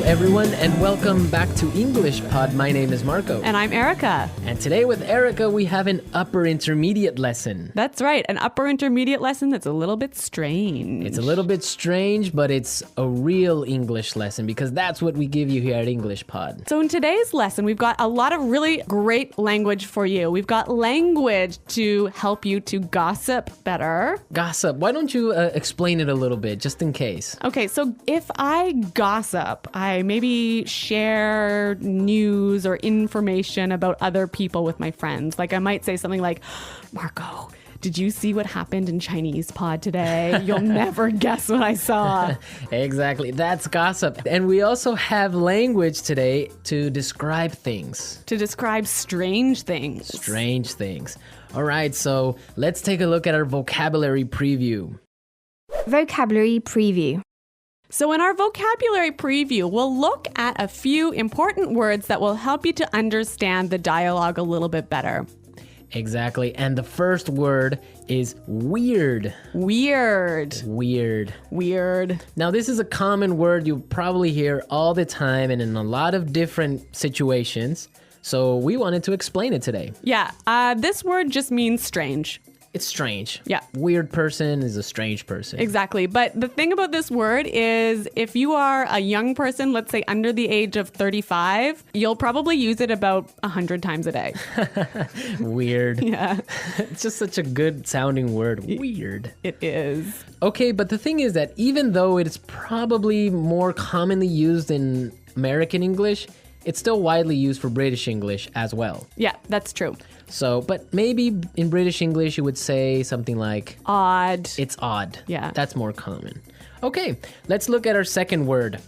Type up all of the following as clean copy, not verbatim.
everyone, and welcome back to English Pod. My name is Marco. And I'm Erica. And today with Erica, we have an upper intermediate lesson. That's right, an upper intermediate lesson that's a little bit strange. It's a little bit strange, but it's a real English lesson because that's what we give you here at English Pod. So in today's lesson, we've got a lot of really great language for you. We've got language to help you to gossip better. Gossip. Why don't you explain it a little bit, just in case? Okay, so if I gossip, I maybe share news or information about other people with my friends. Like I might say something like, Marco, did you see what happened in Chinese pod today? You'll never guess what I saw. Exactly. That's gossip. And we also have language today to describe things. To describe strange things. Strange things. All right, so let's take a look at our vocabulary preview. Vocabulary preview. So in our vocabulary preview, we'll look at a few important words that will help you to understand the dialogue a little bit better. Exactly. And the first word is weird. Weird. Weird. Weird. Now, this is a common word you probably hear all the time and in a lot of different situations. So we wanted to explain it today. Yeah, this word just means strange. It's strange. Yeah. Weird person is a strange person. Exactly. But the thing about this word is if you are a young person, let's say under the age of 35, you'll probably use it about 100 times a day. Weird. Yeah. It's just such a good sounding word. Weird. It is. Okay, but the thing is that even though it's probably more commonly used in American English, it's still widely used for British English as well. Yeah, that's true. So, but maybe in British English, you would say something like... Odd. It's odd. Yeah. That's more common. Okay, let's look at our second word.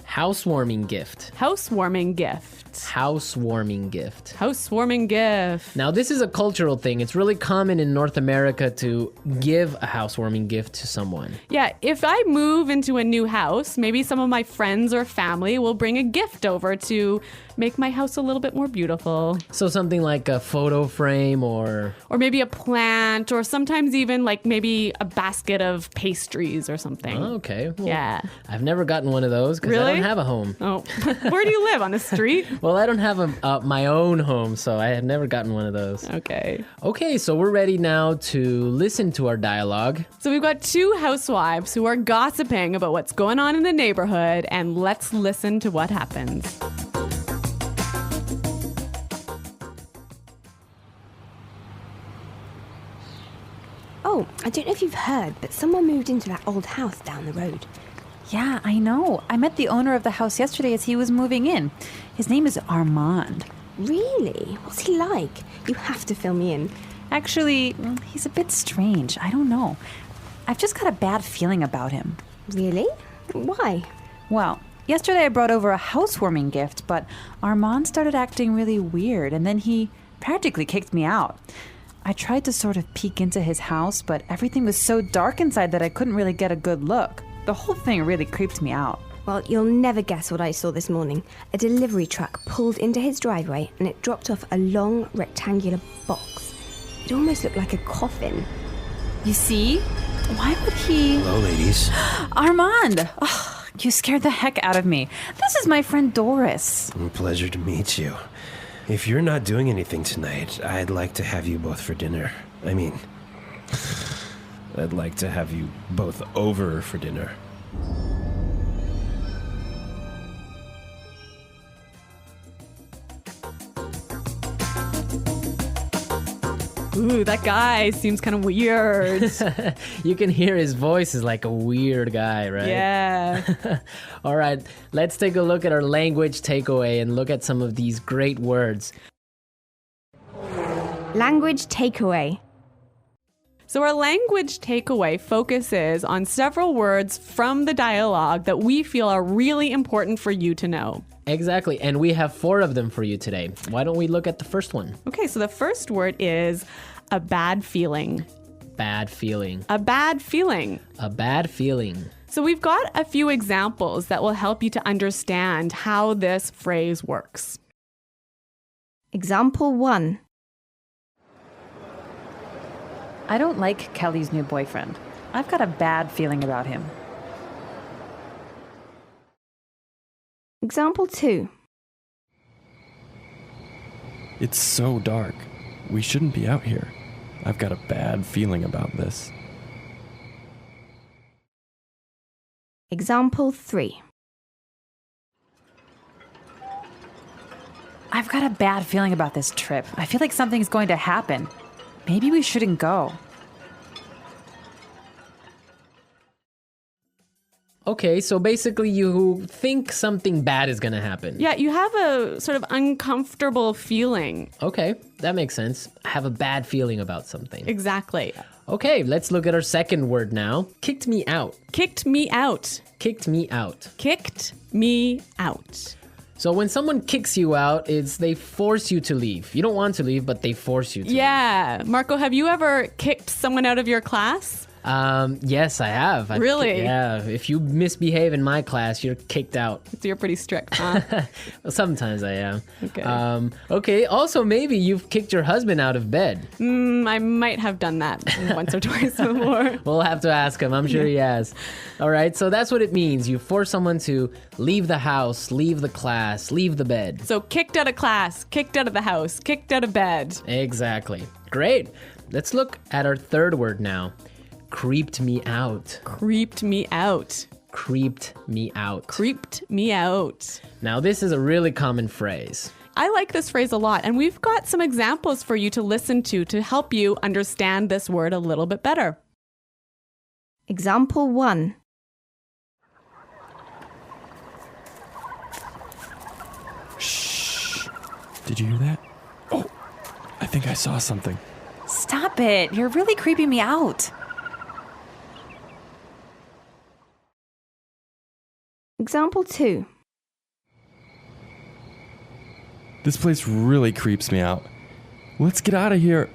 Housewarming gift. Housewarming gift. Housewarming gift. Housewarming gift. Now, this is a cultural thing. It's really common in North America to give a housewarming gift to someone. Yeah, if I move into a new house, maybe some of my friends or family will bring a gift over to make my house a little bit more beautiful. So something like a photo frame or maybe a plant, or sometimes even like maybe a basket of pastries or something. Oh, okay. Well, Yeah. I've never gotten one of those because I don't have a home. Oh, where do you live? On the street? Well, I don't have my own home, so I have never gotten one of those. Okay. Okay, so we're ready now to listen to our dialogue. So we've got two housewives who are gossiping about what's going on in the neighborhood, and let's listen to what happens. Oh, I don't know if you've heard, but someone moved into that old house down the road. Yeah, I know. I met the owner of the house yesterday as he was moving in. His name is Armand. Really? What's he like? You have to fill me in. Actually, he's a bit strange. I don't know. I've just got a bad feeling about him. Really? Why? Well, yesterday I brought over a housewarming gift, but Armand started acting really weird, and then he practically kicked me out. I tried to sort of peek into his house, but everything was so dark inside that I couldn't really get a good look. The whole thing really creeped me out. Well, you'll never guess what I saw this morning. A delivery truck pulled into his driveway and it dropped off a long rectangular box. It almost looked like a coffin. You see? Why would he... Hello, ladies. Armand! Oh, you scared the heck out of me. This is my friend Doris. Pleasure to meet you. If you're not doing anything tonight, I'd like to have you both for dinner. I mean, I'd like to have you both over for dinner. Ooh, that guy seems kind of weird. You can hear his voice is like a weird guy, right? Yeah. All right, let's take a look at our language takeaway and look at some of these great words. Language takeaway. So our language takeaway focuses on several words from the dialogue that we feel are really important for you to know. Exactly, and we have 4 of them for you today. Why don't we look at the first one? Okay, so the first word is a bad feeling. Bad feeling. A bad feeling. A bad feeling. So we've got a few examples that will help you to understand how this phrase works. Example 1. I don't like Kelly's new boyfriend. I've got a bad feeling about him. Example 2. It's so dark. We shouldn't be out here. I've got a bad feeling about this. Example 3. I've got a bad feeling about this trip. I feel like something's going to happen. Maybe we shouldn't go. Okay, so basically you think something bad is going to happen. Yeah, you have a sort of uncomfortable feeling. Okay, that makes sense. I have a bad feeling about something. Exactly. Okay, let's look at our second word now. Kicked me out. Kicked me out. Kicked me out. Kicked me out. So when someone kicks you out, it's they force you to leave. You don't want to leave, but they force you to Yeah. Marco, have you ever kicked someone out of your class? leave. Yes, I have. Really? Yeah. If you misbehave in my class, you're kicked out. So you're pretty strict, huh? Well, sometimes I am. Okay. Okay, also maybe you've kicked your husband out of bed. I might have done that once or twice before. We'll have to ask him. I'm sure he has. All right, so that's what it means. You force someone to leave the house, leave the class, leave the bed. So kicked out of class, kicked out of the house, kicked out of bed. Exactly. Great. Let's look at our third word now. Creeped me out. Creeped me out. Creeped me out. Creeped me out. Now, this is a really common phrase. I like this phrase a lot, and we've got some examples for you to listen to help you understand this word a little bit better. Example 1. Shh. Did you hear that? Oh, I think I saw something. Stop it. You're really creeping me out. Example 2. This place really creeps me out. Let's get out of here.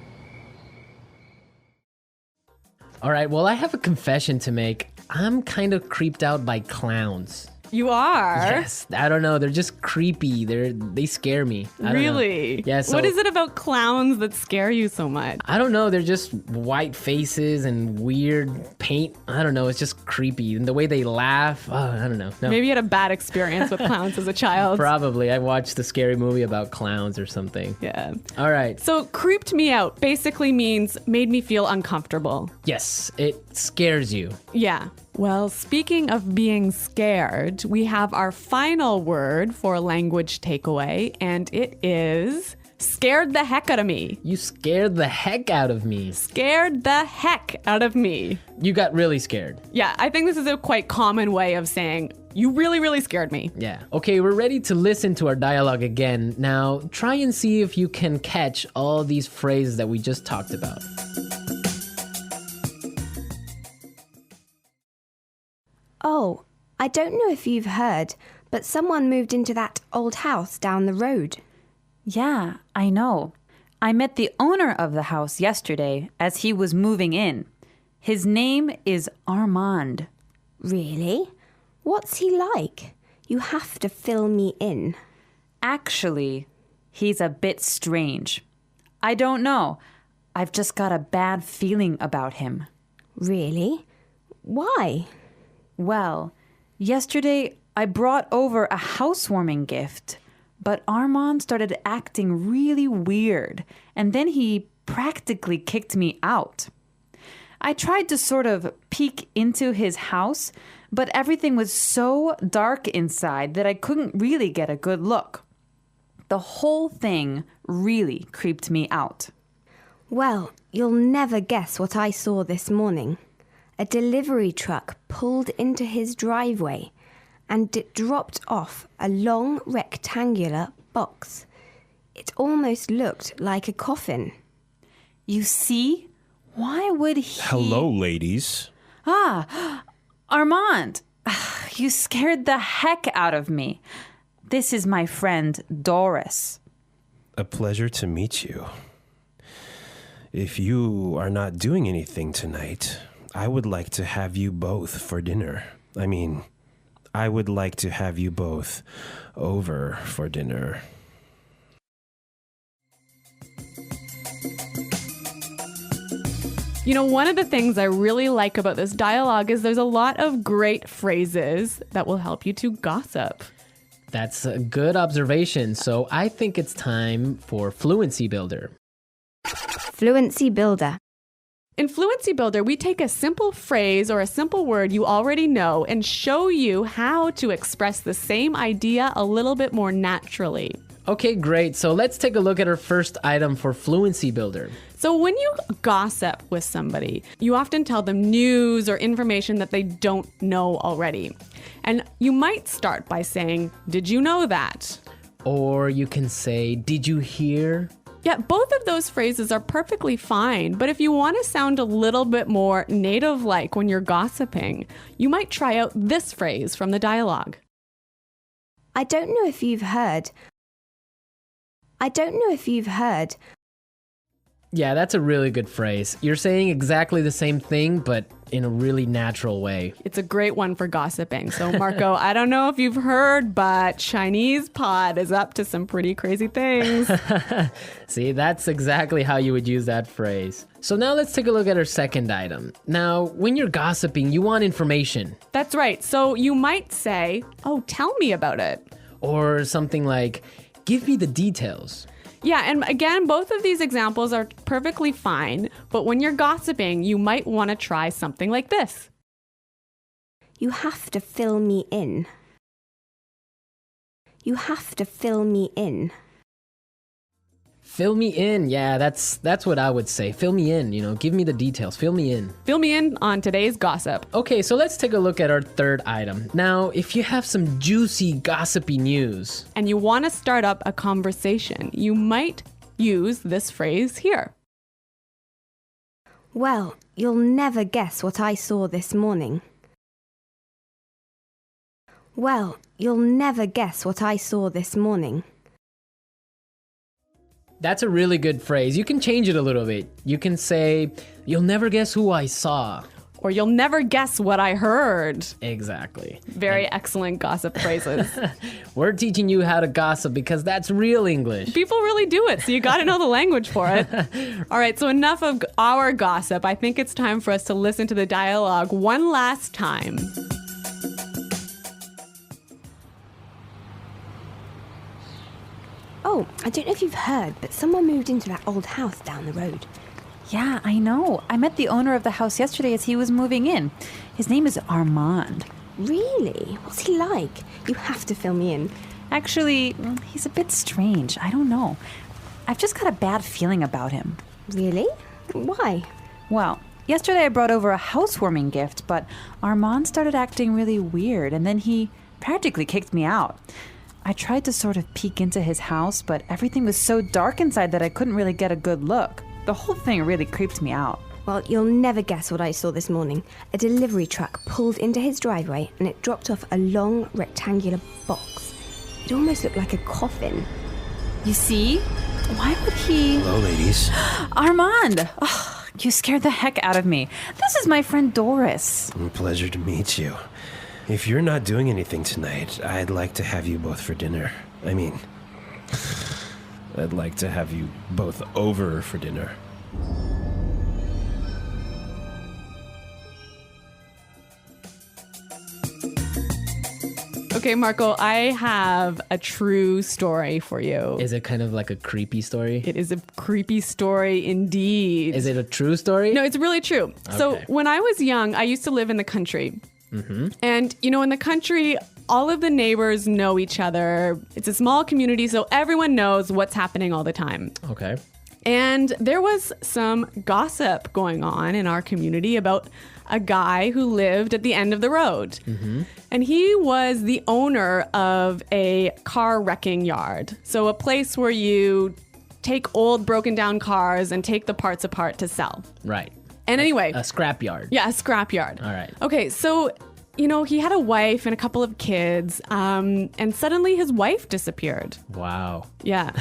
All right, well, I have a confession to make. I'm kind of creeped out by clowns. You are? Yes, I don't know. They're just creepy. They scare me. I don't know. Really? Yeah. So, what is it about clowns that scare you so much? I don't know. They're just white faces and weird paint. I don't know. It's just creepy. And the way they laugh. Oh, I don't know. No. Maybe you had a bad experience with clowns as a child. Probably. I watched a scary movie about clowns or something. Yeah. All right. So creeped me out basically means made me feel uncomfortable. Yes, it scares you. Yeah. Well, speaking of being scared, we have our final word for language takeaway, and it is scared the heck out of me. You scared the heck out of me. Scared the heck out of me. You got really scared. Yeah, I think this is a quite common way of saying, you really, really scared me. Yeah. Okay, we're ready to listen to our dialogue again. Now, try and see if you can catch all these phrases that we just talked about. Oh, I don't know if you've heard, but someone moved into that old house down the road. Yeah, I know. I met the owner of the house yesterday as he was moving in. His name is Armand. Really? What's he like? You have to fill me in. Actually, he's a bit strange. I don't know. I've just got a bad feeling about him. Really? Why? Well, yesterday I brought over a housewarming gift, but Armand started acting really weird, and then he practically kicked me out. I tried to sort of peek into his house, but everything was so dark inside that I couldn't really get a good look. The whole thing really creeped me out. Well, you'll never guess what I saw this morning. A delivery truck pulled into his driveway and it dropped off a long rectangular box. It almost looked like a coffin. You see? Why would he... Hello, ladies. Armand, you scared the heck out of me. This is my friend Doris. A pleasure to meet you. If you are not doing anything tonight, I would like to have you both for dinner. I would like to have you both over for dinner. You know, one of the things I really like about this dialogue is there's a lot of great phrases that will help you to gossip. That's a good observation. So I think it's time for Fluency Builder. Fluency Builder. In Fluency Builder, we take a simple phrase or a simple word you already know and show you how to express the same idea a little bit more naturally. Okay, great. So let's take a look at our first item for Fluency Builder. So when you gossip with somebody, you often tell them news or information that they don't know already. And you might start by saying, "Did you know that?" Or you can say, "Did you hear?" Yeah, both of those phrases are perfectly fine, but if you want to sound a little bit more native-like when you're gossiping, you might try out this phrase from the dialogue. I don't know if you've heard. Yeah, that's a really good phrase. You're saying exactly the same thing, but in a really natural way. It's a great one for gossiping. So, Marco, I don't know if you've heard, but Chinese pod is up to some pretty crazy things. See, that's exactly how you would use that phrase. So now let's take a look at our second item. Now, when you're gossiping, you want information. That's right. So you might say, "Oh, tell me about it." Or something like, "Give me the details." Yeah, and again, both of these examples are perfectly fine, but when you're gossiping, you might want to try something like this. You have to fill me in. You have to fill me in. Fill me in. Yeah, that's what I would say. Fill me in, give me the details. Fill me in. Fill me in on today's gossip. Okay, so let's take a look at our third item. Now, if you have some juicy, gossipy news, And you want to start up a conversation, you might use this phrase here. Well, you'll never guess what I saw this morning. Well, you'll never guess what I saw this morning. that's a really good phrase. You can change it a little bit. You can say, "You'll never guess who I saw." Or "You'll never guess what I heard." Exactly. Very excellent gossip phrases. We're teaching you how to gossip because that's real English. People really do it, so you got to know the language for it. All right, so enough of our gossip. I think it's time for us to listen to the dialogue one last time. Oh, I don't know if you've heard, but someone moved into that old house down the road. Yeah, I know. I met the owner of the house yesterday as he was moving in. His name is Armand. Really? What's he like? You have to fill me in. Actually, he's a bit strange. I don't know. I've just got a bad feeling about him. Really? Why? Well, yesterday I brought over a housewarming gift, but Armand started acting really weird, and then he practically kicked me out. I tried to sort of peek into his house, but everything was so dark inside that I couldn't really get a good look. The whole thing really creeped me out. Well, you'll never guess what I saw this morning. A delivery truck pulled into his driveway and it dropped off a long rectangular box. It almost looked like a coffin. You see? Why would he... Hello, ladies. Armand! Oh, you scared the heck out of me. This is my friend Doris. Pleasure to meet you. If you're not doing anything tonight, I'd like to have you both for dinner. I mean, I'd like to have you both over for dinner. Okay, Marco, I have a true story for you. Is it kind of like a creepy story? It is a creepy story indeed. Is it a true story? No, it's really true. So Okay. when I was young, I used to live in the country. And, in the country, all of the neighbors know each other. It's a small community, so everyone knows what's happening all the time. Okay. And there was some gossip going on in our community about a guy who lived at the end of the road. And he was the owner of a car wrecking yard. So a place where you take old broken down cars and take the parts apart to sell. Right. And anyway. A scrapyard. Yeah, a scrapyard. All right. Okay, so, he had a wife and a couple of kids, and suddenly his wife disappeared. Wow. Yeah.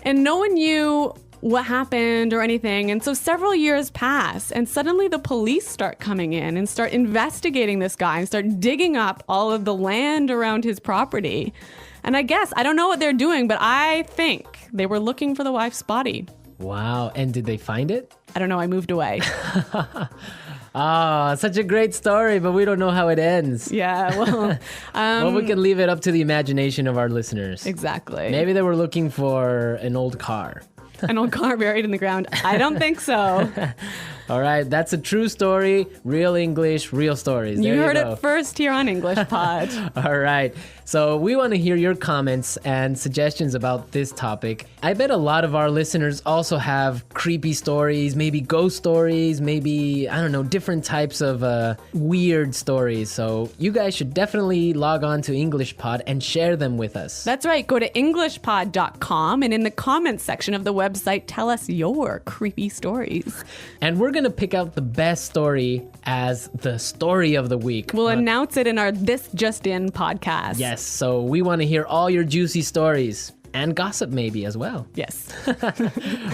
And no one knew what happened or anything. And so several years pass, and suddenly the police start coming in and start investigating this guy and start digging up all of the land around his property. And I don't know what they're doing, but I think they were looking for the wife's body. Wow. And did they find it? I don't know, I moved away. Ah, such a great story, but we don't know how it ends. Yeah, well, Well, we can leave it up to the imagination of our listeners. exactly. Maybe they were looking for an old car. An old car buried in the ground. I don't think so. All right, that's a true story. Real English, real stories. You There heard go. it first here on English Pod. All right. So we want to hear your comments and suggestions about this topic. I bet a lot of our listeners also have creepy stories, maybe ghost stories, maybe, I don't know, different types of weird stories. So you guys should definitely log on to English Pod and share them with us. That's right. Go to EnglishPod.com and in the comments section of the website, tell us your creepy stories. And we're going to pick out the best story as the story of the week. We'll announce it in our This Just In podcast. Yes, so we want to hear all your juicy stories and gossip maybe as well. Yes.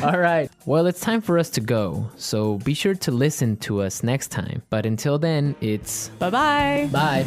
All right. Well, it's time for us to go. So be sure to listen to us next time. But until then, it's Bye-bye. bye.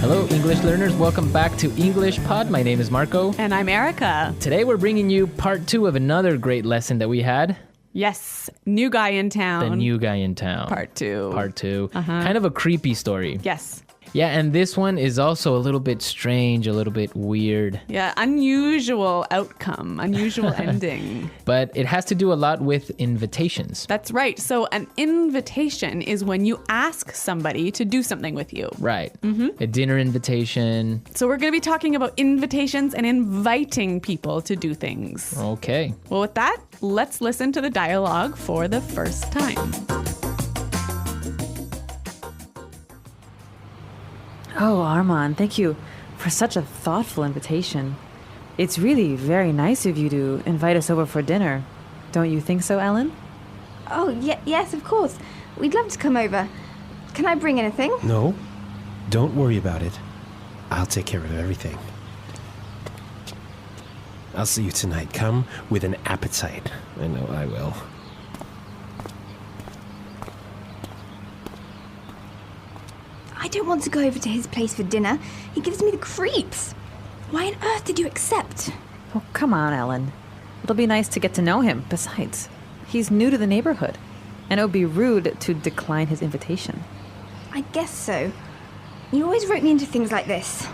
Hello, English learners. Welcome back to English Pod. My name is Marco. And I'm Erica. Today we're bringing you part 2 of another great lesson that we had. Yes. New guy in town. The new guy in town. Part 2. Part 2. Kind of a creepy story. Yes. Yeah, and this one is also a little bit strange, a little bit weird. Yeah. Unusual outcome. Unusual ending. But it has to do a lot with invitations. That's right. So an invitation is when you ask somebody to do something with you. Right. A dinner invitation. So we're going to be talking about invitations and inviting people to do things. Okay. Well, with that, let's listen to the dialogue for the first time. Oh, Armand, thank you for such a thoughtful invitation. It's really very nice of you to invite us over for dinner. Don't you think so, Ellen? Oh, yes, of course. We'd love to come over. Can I bring anything? No, don't worry about it. I'll take care of everything. I'll see you tonight. Come with an appetite. I know I will. I don't want to go over to his place for dinner. He gives me the creeps. Why on earth did you accept? Oh, come on, Ellen. It'll be nice to get to know him. Besides, he's new to the neighborhood, and it would be rude to decline his invitation. I guess so. You always rope me into things like this.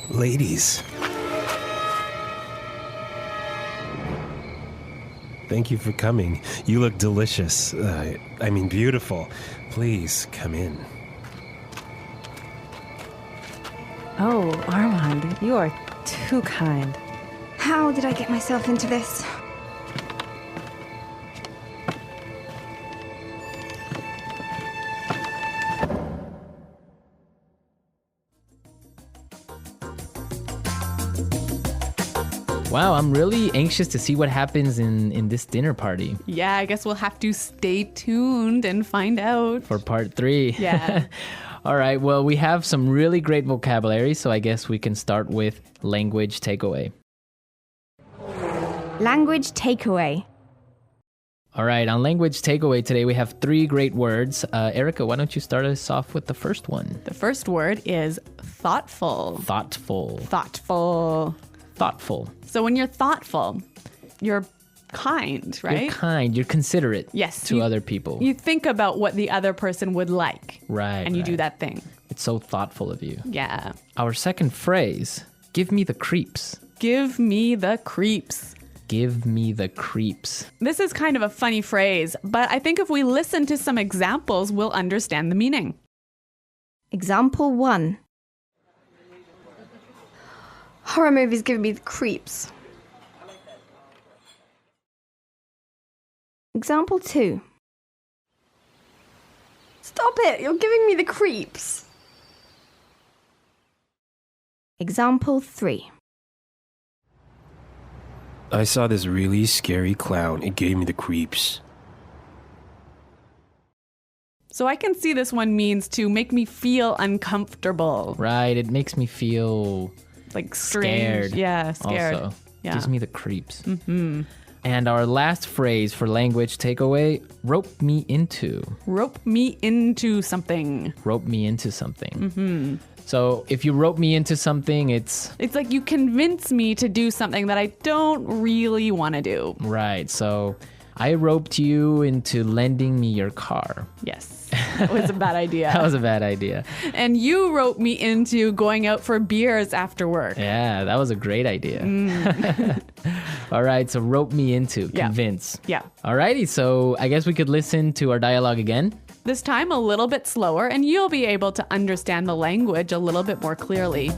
Ladies. Thank you for coming. You look delicious. I mean, beautiful. Please, come in. Oh, Armand, you are too kind. How did I get myself into this? Wow, I'm really anxious to see what happens in this dinner party Yeah, I guess we'll have to stay tuned and find out. for part 3. Yeah. All right, well, we have some really great vocabulary, so I guess we can start with language takeaway. Language takeaway. All right, on language takeaway today, we have 3 great words. Erica, why don't you start us off with the first one? The first word is thoughtful. Thoughtful. Thoughtful. Thoughtful. So when you're thoughtful, you're kind, right? You're kind, you're considerate Yes, to you- other people. You think about what the other person would like. Right, And you do right. that thing. It's so thoughtful of you. Yeah. Our second phrase, give me the creeps. Give me the creeps. Give me the creeps. This is kind of a funny phrase, but I think if we listen to some examples, we'll understand the meaning. Example 1. Horror movies give me the creeps. Example 2. Stop it! You're giving me the creeps. Example 3. I saw this really scary clown. It gave me the creeps. So I can see this one means to make me feel uncomfortable. Right, it makes me feel Like strange. scared. Yeah, scared. Also. Yeah. Gives me the creeps. And our last phrase for language takeaway, rope me into. Rope me into something. Rope me into something. So if you rope me into something, it's like you convince me to do something that I don't really want to do. right. So I roped you into lending me your car. Yes, that was a bad idea. That was a bad idea. And you roped me into going out for beers after work. Yeah, that was a great idea. All right, so rope me into, Yeah. convince. Yeah. All righty, so I guess we could listen to our dialogue again. This time a little bit slower, and you'll be able to understand the language a little bit more clearly.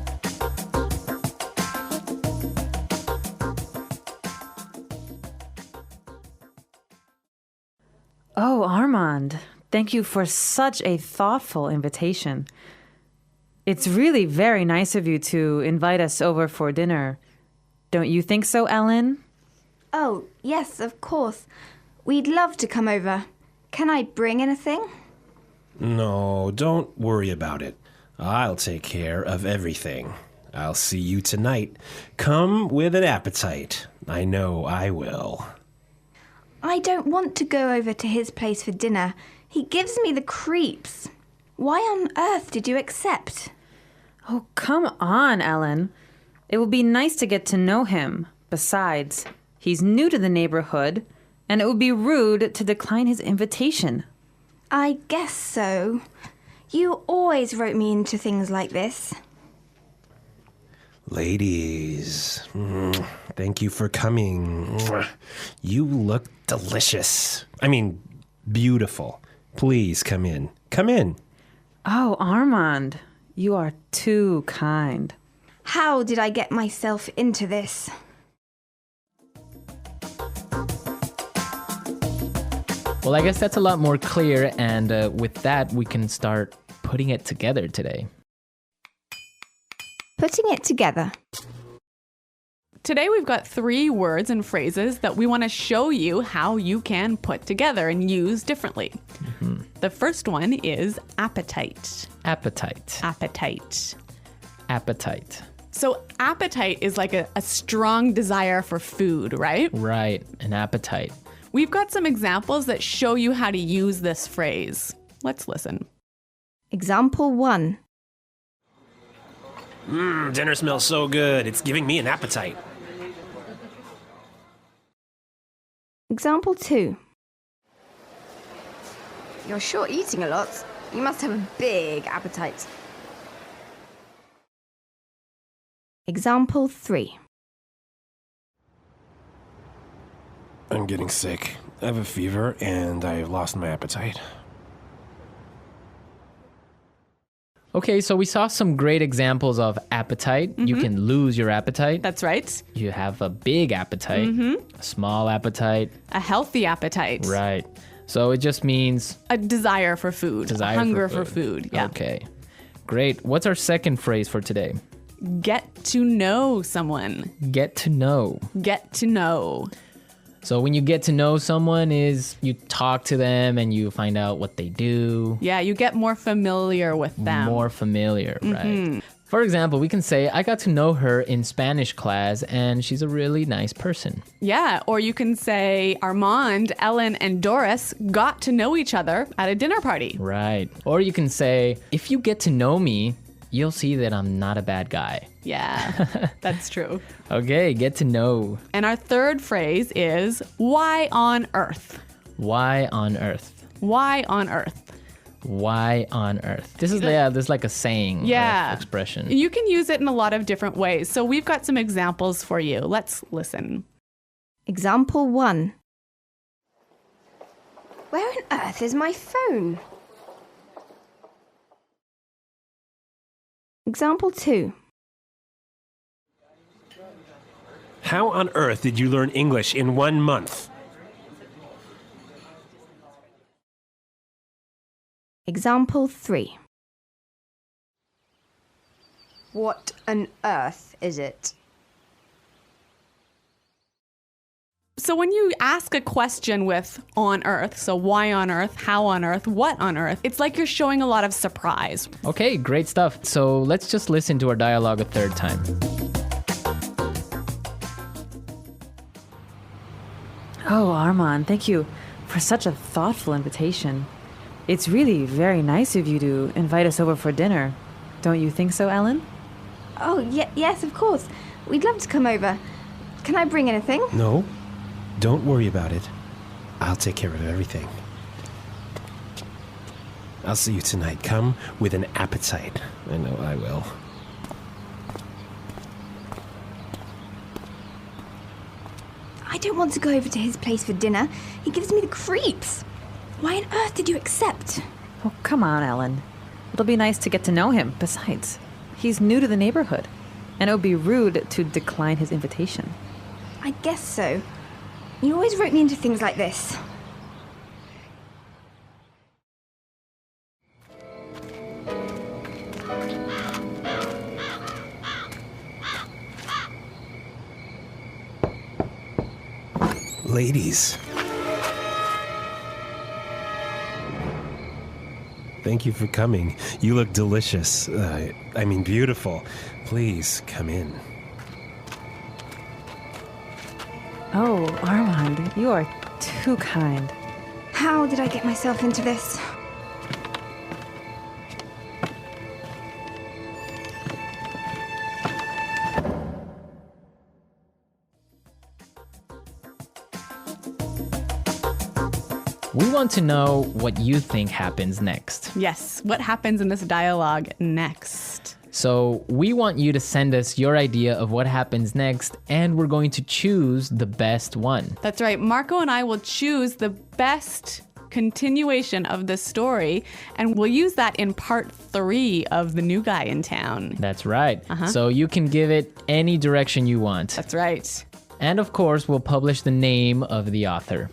Oh, Armand, thank you for such a thoughtful invitation. It's really very nice of you to invite us over for dinner. Don't you think so, Ellen? Oh, yes, of course. We'd love to come over. Can I bring anything? No, don't worry about it. I'll take care of everything. I'll see you tonight. Come with an appetite. I know I will. I don't want to go over to his place for dinner. He gives me the creeps. Why on earth did you accept? Oh, come on, Ellen. It will be nice to get to know him. Besides, he's new to the neighborhood, and it would be rude to decline his invitation. I guess so. You always wrote me into things like this. Ladies, thank you for coming. You look delicious. I mean, beautiful. Please come in. Come in. Oh, Armand, you are too kind. How did I get myself into this? Well, I guess that's a lot more clear, and with that, we can start putting it together today. Putting it together. Today we've got 3 words and phrases that we want to show you how you can put together and use differently. The first one is appetite. Appetite. Appetite. Appetite. So appetite is like a strong desire for food, right? Right, an appetite. We've got some examples that show you how to use this phrase. Let's listen. Example 1. Dinner smells so good. It's giving me an appetite. Example 2. You're sure eating a lot. You must have a big appetite. Example 3. I'm getting sick. I have a fever and I've lost my appetite. Okay, so we saw some great examples of appetite. You can lose your appetite. That's right. You have a big appetite, a small appetite. A healthy appetite. Right. So it just means A desire for food. desire a hunger for food. Yeah. Okay. Great. What's our second phrase for today? Get to know someone. Get to know. Get to know. So when you get to know someone is you talk to them and you find out what they do. Yeah, you get more familiar with them. More familiar, right? For example, we can say, I got to know her in Spanish class and she's a really nice person. Yeah, or you can say Armand, Ellen, and Doris got to know each other at a dinner party. Right. Or you can say, if you get to know me, you'll see that I'm not a bad guy. Yeah, that's true. Okay, get to know. And our third phrase is, why on earth? Why on earth? Why on earth? Why on earth? This is this is like a saying, Yeah. expression. You can use it in a lot of different ways. So we've got some examples for you. Let's listen. Example 1. Where on earth is my phone? Example 2. How on earth did you learn English in 1 month? Example 3. What on earth is it? So when you ask a question with on earth, so why on earth, how on earth, what on earth, it's like you're showing a lot of surprise. Okay, great stuff. So let's just listen to our dialogue a third time. Oh, Armand, thank you for such a thoughtful invitation. It's really very nice of you to invite us over for dinner. Don't you think so, Ellen? Oh, yes, of course. We'd love to come over. Can I bring anything? No, don't worry about it. I'll take care of everything. I'll see you tonight. Come with an appetite. I know I will. I don't want to go over to his place for dinner. He gives me the creeps. Why on earth did you accept? Oh, come on, Ellen. It'll be nice to get to know him. Besides, he's new to the neighborhood, and it would be rude to decline his invitation. I guess so. You always rope me into things like this. Ladies. Thank you for coming. You look delicious. Beautiful. Please, come in. Oh, Armand, you are too kind. How did I get myself into this? We want to know what you think happens next. Yes, what happens in this dialogue next? So we want you to send us your idea of what happens next, and we're going to choose the best one. That's right. Marco and I will choose the best continuation of the story, and we'll use that in part 3 of The New Guy in Town. That's right. So you can give it any direction you want. That's right. And of course, we'll publish the name of the author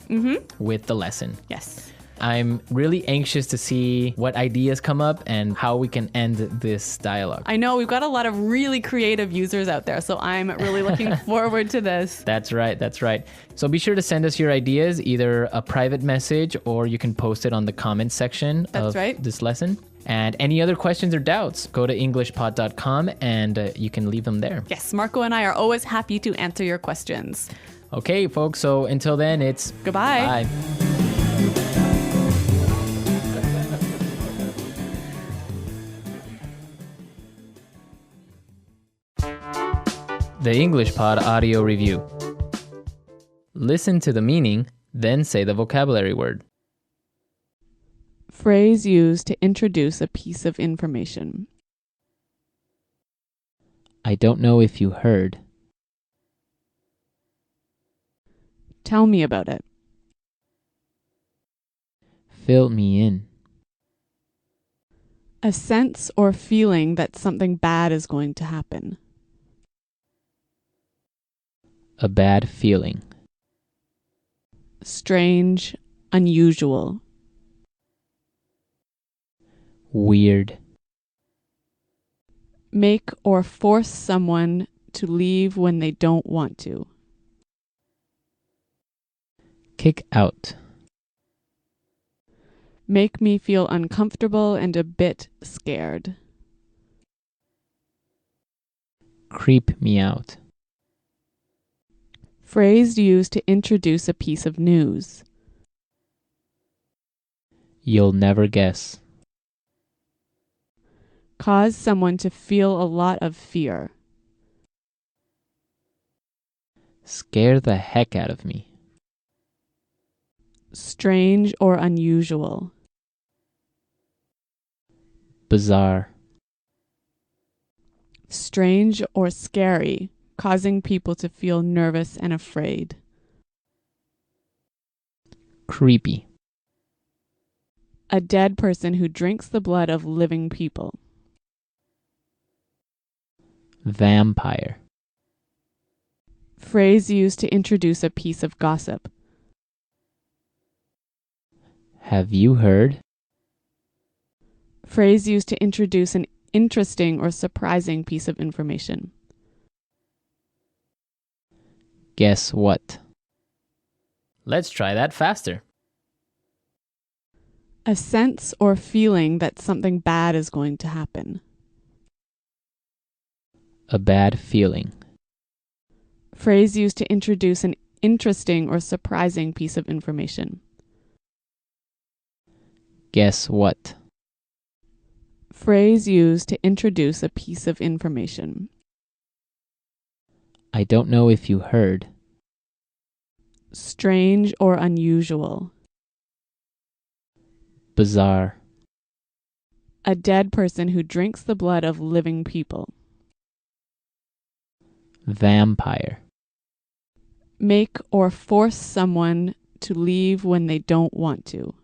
with the lesson. Yes. I'm really anxious to see what ideas come up and how we can end this dialogue. I know we've got a lot of really creative users out there, so I'm really looking forward to this. That's right. That's right. So be sure to send us your ideas, either a private message or you can post it on the comments section of this lesson. And any other questions or doubts, go to EnglishPod.com and you can leave them there. Yes, Marco and I are always happy to answer your questions. Okay, folks. So until then, it's goodbye. Bye. The English Pod Audio Review. Listen to the meaning, then say the vocabulary word. Phrase used to introduce a piece of information. I don't know if you heard. Tell me about it. Fill me in. A sense or feeling that something bad is going to happen. A bad feeling. Strange, unusual. Weird. Make or force someone to leave when they don't want to. Kick out. Make me feel uncomfortable and a bit scared. Creep me out. Phrase used to introduce a piece of news. You'll never guess. Cause someone to feel a lot of fear. Scare the heck out of me. Strange or unusual. Bizarre. Strange or scary, causing people to feel nervous and afraid. Creepy. A dead person who drinks the blood of living people. Vampire. Phrase used to introduce a piece of gossip. Have you heard? Phrase used to introduce an interesting or surprising piece of information. Guess what? Let's try that faster. A sense or feeling that something bad is going to happen. A bad feeling. Phrase used to introduce an interesting or surprising piece of information. Guess what? Phrase used to introduce a piece of information. I don't know if you heard. Strange or unusual. Bizarre. A dead person who drinks the blood of living people. Vampire. Make or force someone to leave when they don't want to.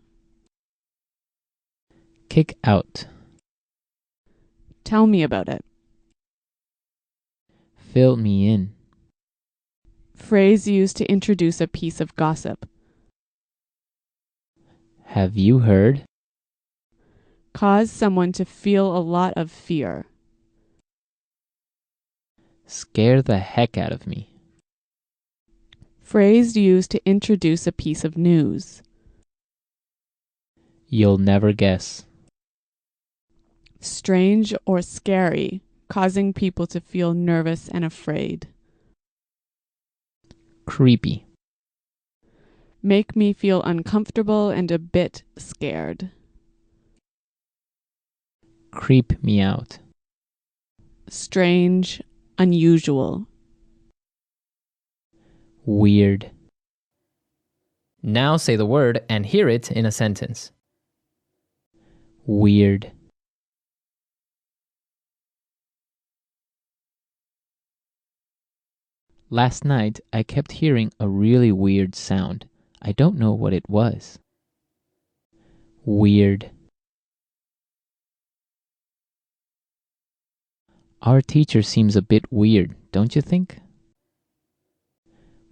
Kick out. Tell me about it. Fill me in. Phrase used to introduce a piece of gossip. Have you heard? Cause someone to feel a lot of fear. Scare the heck out of me. Phrase used to introduce a piece of news. You'll never guess. Strange or scary, causing people to feel nervous and afraid. Creepy. Make me feel uncomfortable and a bit scared. Creep me out. Strange, unusual. Weird. Now say the word and hear it in a sentence. Weird. Last night, I kept hearing a really weird sound. I don't know what it was. Weird. Our teacher seems a bit weird, don't you think?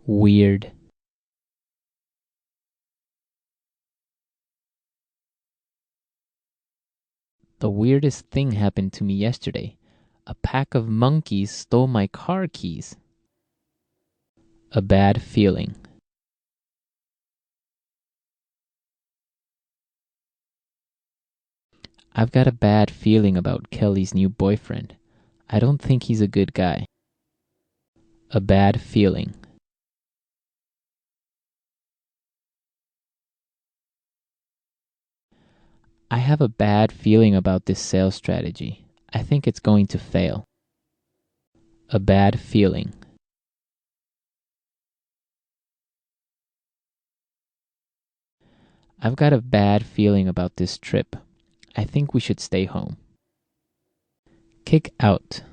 Weird. The weirdest thing happened to me yesterday. A pack of monkeys stole my car keys. A bad feeling. I've got a bad feeling about Kelly's new boyfriend. I don't think he's a good guy. A bad feeling. I have a bad feeling about this sales strategy. I think it's going to fail. A bad feeling. I've got a bad feeling about this trip. I think we should stay home. Kick out.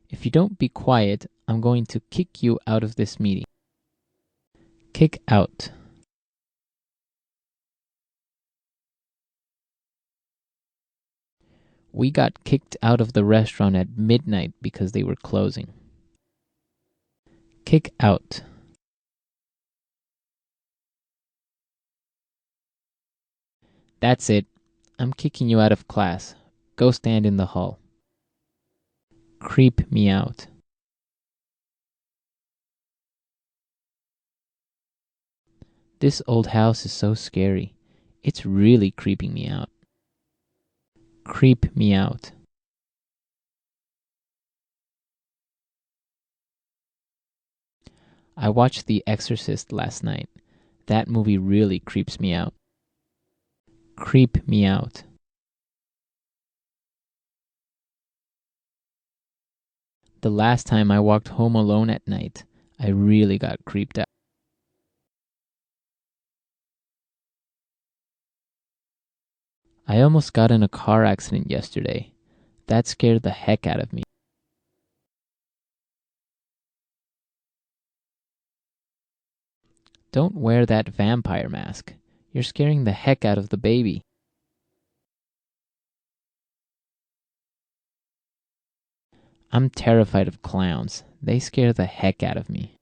If you don't be quiet, I'm going to kick you out of this meeting. Kick out. We got kicked out of the restaurant at midnight because they were closing. Kick out. That's it. I'm kicking you out of class. Go stand in the hall. Creep me out. This old house is so scary. It's really creeping me out. Creep me out. I watched The Exorcist last night. That movie really creeps me out. Creep me out. The last time I walked home alone at night, I really got creeped out. I almost got in a car accident yesterday. That scared the heck out of me. Don't wear that vampire mask. You're scaring the heck out of the baby. I'm terrified of clowns. They scare the heck out of me.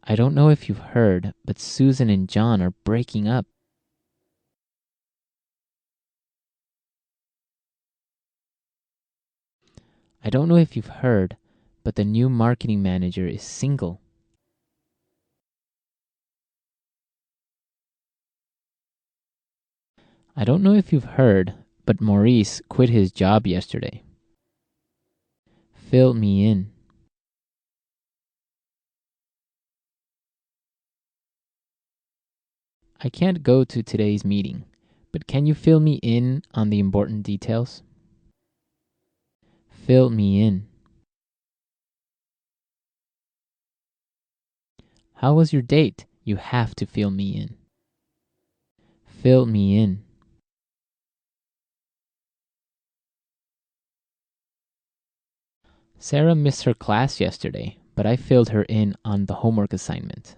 I don't know if you've heard, but Susan and John are breaking up. I don't know if you've heard, but the new marketing manager is single. I don't know if you've heard, but Maurice quit his job yesterday. Fill me in. I can't go to today's meeting, but can you fill me in on the important details? Fill me in. How was your date? You have to fill me in. Fill me in. Sarah missed her class yesterday, but I filled her in on the homework assignment.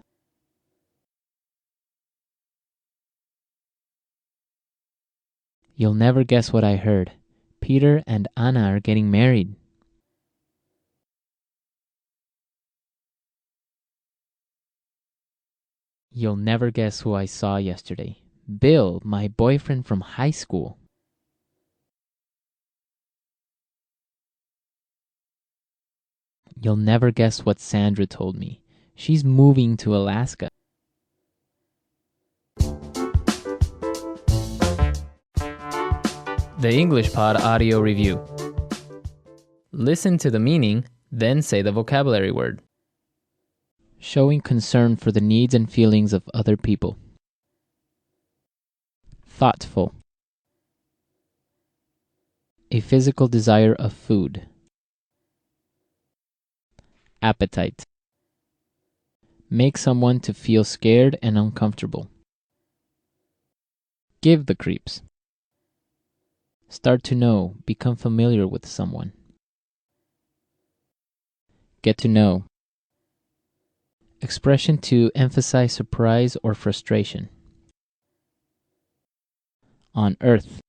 You'll never guess what I heard. Peter and Anna are getting married. You'll never guess who I saw yesterday. Bill, my boyfriend from high school. You'll never guess what Sandra told me. She's moving to Alaska. The English Pod Audio Review. Listen to the meaning, then say the vocabulary word. Showing concern for the needs and feelings of other people. Thoughtful. A physical desire of food. Appetite. Make someone to feel scared and uncomfortable. Give the creeps. Start to know, become familiar with someone. Get to know. Expression to emphasize surprise or frustration. On earth.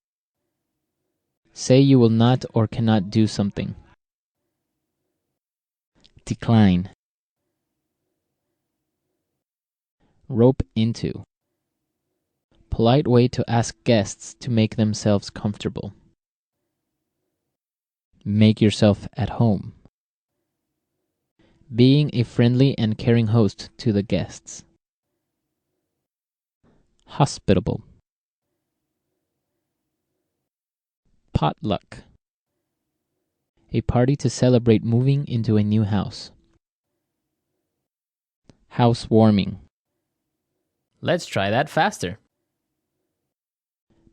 Say you will not or cannot do something. Decline. Rope into. Polite way to ask guests to make themselves comfortable. Make yourself at home. Being a friendly and caring host to the guests. Hospitable. Potluck. A party to celebrate moving into a new house. Housewarming. Let's try that faster.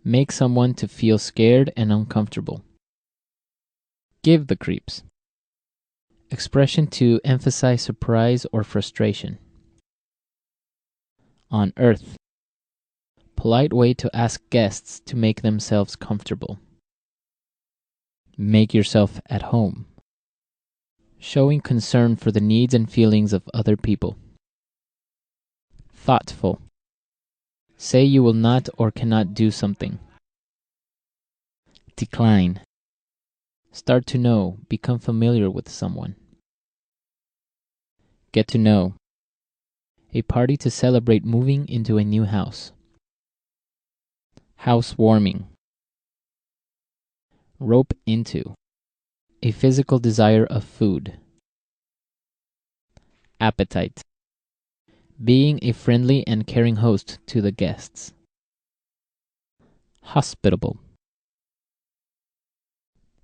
Make someone to feel scared and uncomfortable. Give the creeps. Expression to emphasize surprise or frustration. On earth. Polite way to ask guests to make themselves comfortable. Make yourself at home. Showing concern for the needs and feelings of other people. Thoughtful. Say you will not or cannot do something. Decline. Start to know, become familiar with someone. Get to know. A party to celebrate moving into a new house. Housewarming. Rope into. A physical desire of food. Appetite. Being a friendly and caring host to the guests. Hospitable.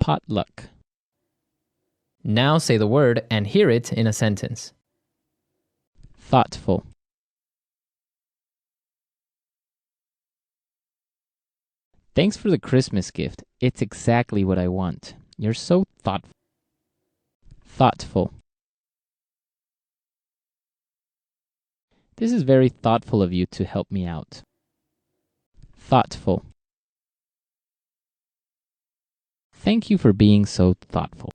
Potluck. Now say the word and hear it in a sentence. Thoughtful. Thanks for the Christmas gift. It's exactly what I want. You're so thoughtful. Thoughtful. This is very thoughtful of you to help me out. Thoughtful. Thank you for being so thoughtful.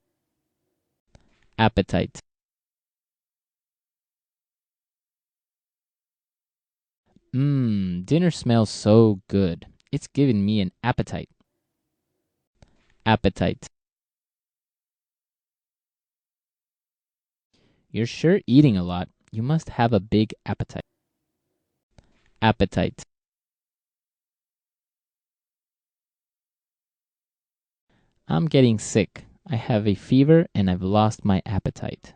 Appetite. Dinner smells so good. It's giving me an appetite. Appetite. You're sure eating a lot. You must have a big appetite. Appetite. I'm getting sick. I have a fever and I've lost my appetite.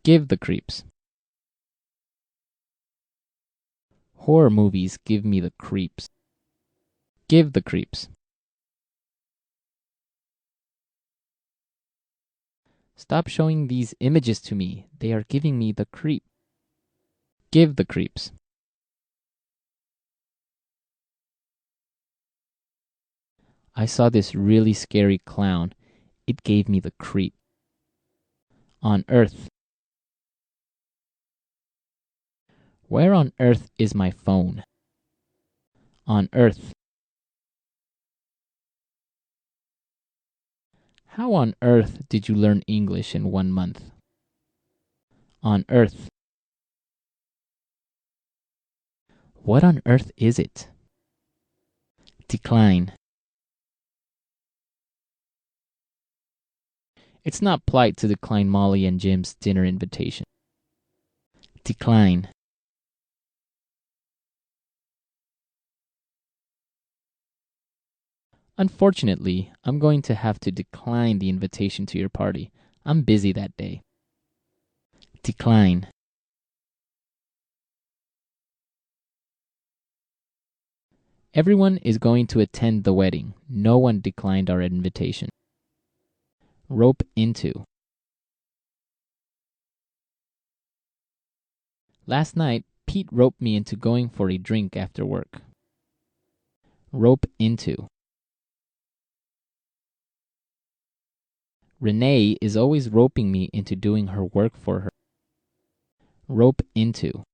Give the creeps. Horror movies give me the creeps. Give the creeps. Stop showing these images to me. They are giving me the creep. Give the creeps. I saw this really scary clown. It gave me the creep. On earth. Where on earth is my phone? On earth. How on earth did you learn English in 1 month? On earth. What on earth is it? Decline. It's not polite to decline Molly and Jim's dinner invitation. Decline. Unfortunately, I'm going to have to decline the invitation to your party. I'm busy that day. Decline. Everyone is going to attend the wedding. No one declined our invitation. Rope into. Last night, Pete roped me into going for a drink after work. Rope into. Renee is always roping me into doing her work for her. Rope into.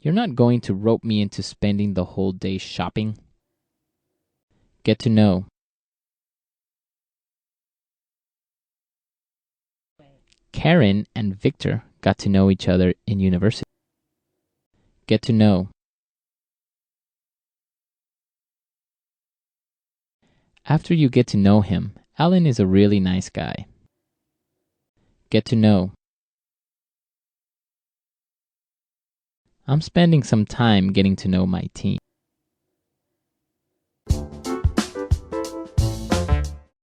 You're not going to rope me into spending the whole day shopping. Get to know. Karen and Victor got to know each other in university. Get to know. After you get to know him, Alan is a really nice guy. Get to know. I'm spending some time getting to know my team.